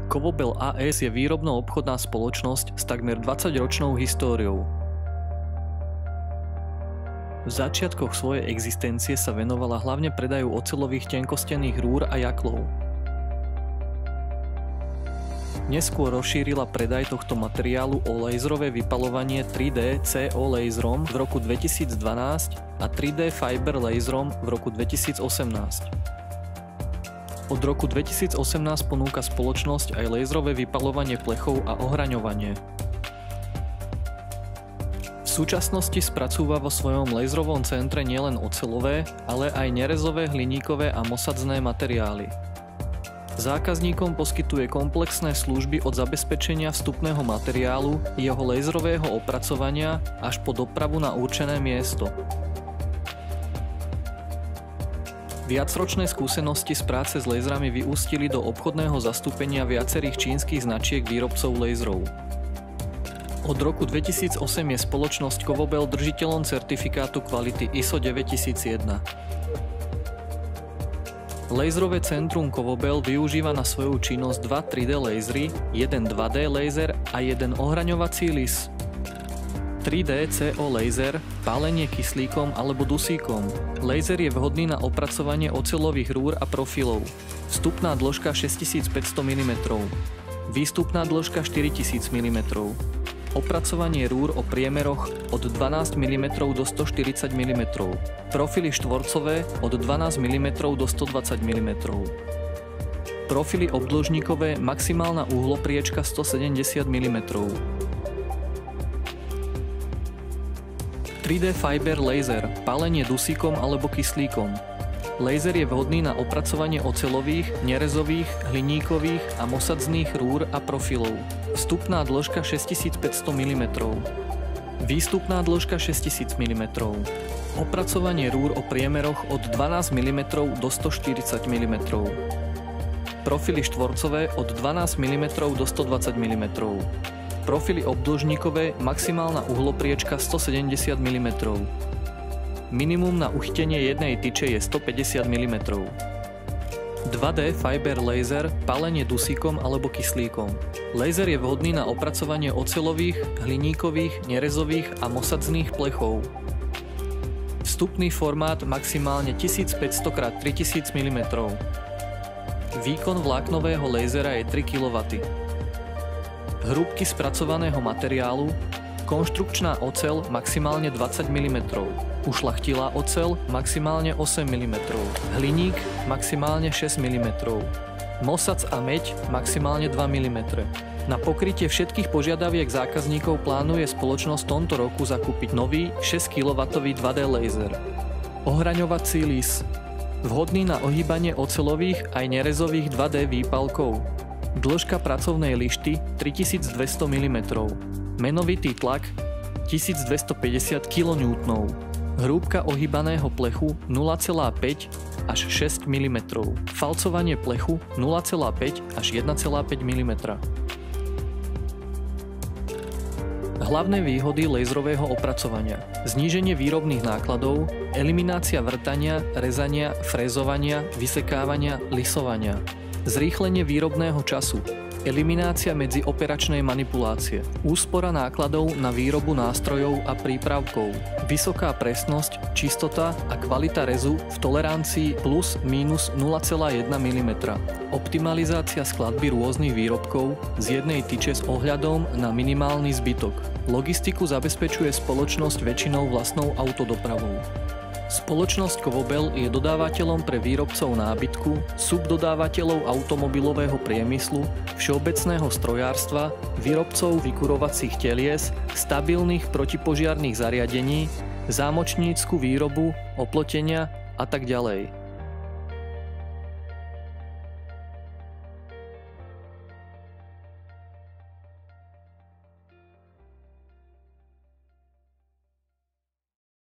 Kovobel AS je výrobno-obchodná spoločnosť s takmer 20-ročnou históriou. V začiatkoch svojej existencie sa venovala hlavne predaju oceľových tenkostených rúr a jaklov. Neskôr rozšírila predaj tohto materiálu o laserové vypaľovanie 3D CO laserom v roku 2012 a 3D Fiber laserom v roku 2018. Od roku 2018 ponúka spoločnosť aj laserové vypaľovanie plechov a ohraňovanie. V súčasnosti spracúva vo svojom laserovom centre nielen oceľové, ale aj nerezové, hliníkové a mosadzné materiály. Zákazníkom poskytuje komplexné služby od zabezpečenia vstupného materiálu, jeho laserového opracovania až po dopravu na určené miesto. Viacročné skúsenosti z práce s laserami vyústili do obchodného zastúpenia viacerých čínskych značiek výrobcov laserov. Od roku 2008 je spoločnosť Kovobel držiteľom certifikátu kvality ISO 9001. Laserové centrum Kovobel využíva na svoju činnosť dva 3D lasery, jeden 2D laser a jeden ohraňovací lis. 3D CO laser, pálenie kyslíkom alebo dusíkom. Laser je vhodný na opracovanie oceľových rúr a profilov. Vstupná dĺžka 6500 mm. Výstupná dĺžka 4000 mm. Opracovanie rúr o priemeroch od 12 mm do 140 mm. Profily štvorcové od 12 mm do 120 mm. Profily obdĺžnikové, maximálna uhlopriečka 170 mm. 3D Fiber laser, pálenie dusíkom alebo kyslíkom. Laser je vhodný na opracovanie oceľových, nerezových, hliníkových a mosadzných rúr a profilov. Vstupná dĺžka 6500 mm. Výstupná dĺžka 6000 mm. Opracovanie rúr o priemeroch od 12 mm do 140 mm. Profily štvorcové od 12 mm do 120 mm. Profily obdĺžnikové, maximálna uhlopriečka 170 mm. Minimum na uchytenie jednej tyče je 150 mm. 2D Fiber laser, pálenie dusíkom alebo kyslíkom. Laser je vhodný na opracovanie oceľových, hliníkových, nerezových a mosadzných plechov. Vstupný formát maximálne 1500x3000 mm. Výkon vláknového lasera je 3 kW. Hrúbky spracovaného materiálu, konštrukčná oceľ maximálne 20 mm. Ušľachtilá oceľ maximálne 8 mm. Hliník maximálne 6 mm. Mosac a meď maximálne 2 mm. Na pokrytie všetkých požiadaviek zákazníkov plánuje spoločnosť v tomto roku zakúpiť nový 6 kW 2D laser. Ohraňovací lis. Vhodný na ohýbanie oceľových aj nerezových 2D výpalkov. Dĺžka pracovnej lišty 3200 mm. Menovitý tlak 1250 kN. Hrúbka ohýbaného plechu 0,5 až 6 mm. Falcovanie plechu 0,5 až 1,5 mm. Hlavné výhody laserového opracovania: zníženie výrobných nákladov, eliminácia vrtania, rezania, frézovania, vysekávania, lisovania, zrýchlenie výrobného času, eliminácia medzioperačnej manipulácie, úspora nákladov na výrobu nástrojov a prípravkov, vysoká presnosť, čistota a kvalita rezu v tolerancii plus minus 0,1 mm, optimalizácia skladby rôznych výrobkov z jednej tyče s ohľadom na minimálny zbytok. Logistiku zabezpečuje spoločnosť väčšinou vlastnou autodopravou. Spoločnosť Kovobel je dodávateľom pre výrobcov nábytku, subdodávateľov automobilového priemyslu, všeobecného strojárstva, výrobcov vykurovacích telies, stabilných protipožiarnych zariadení, zámočnícku výrobu, oplotenia a tak ďalej.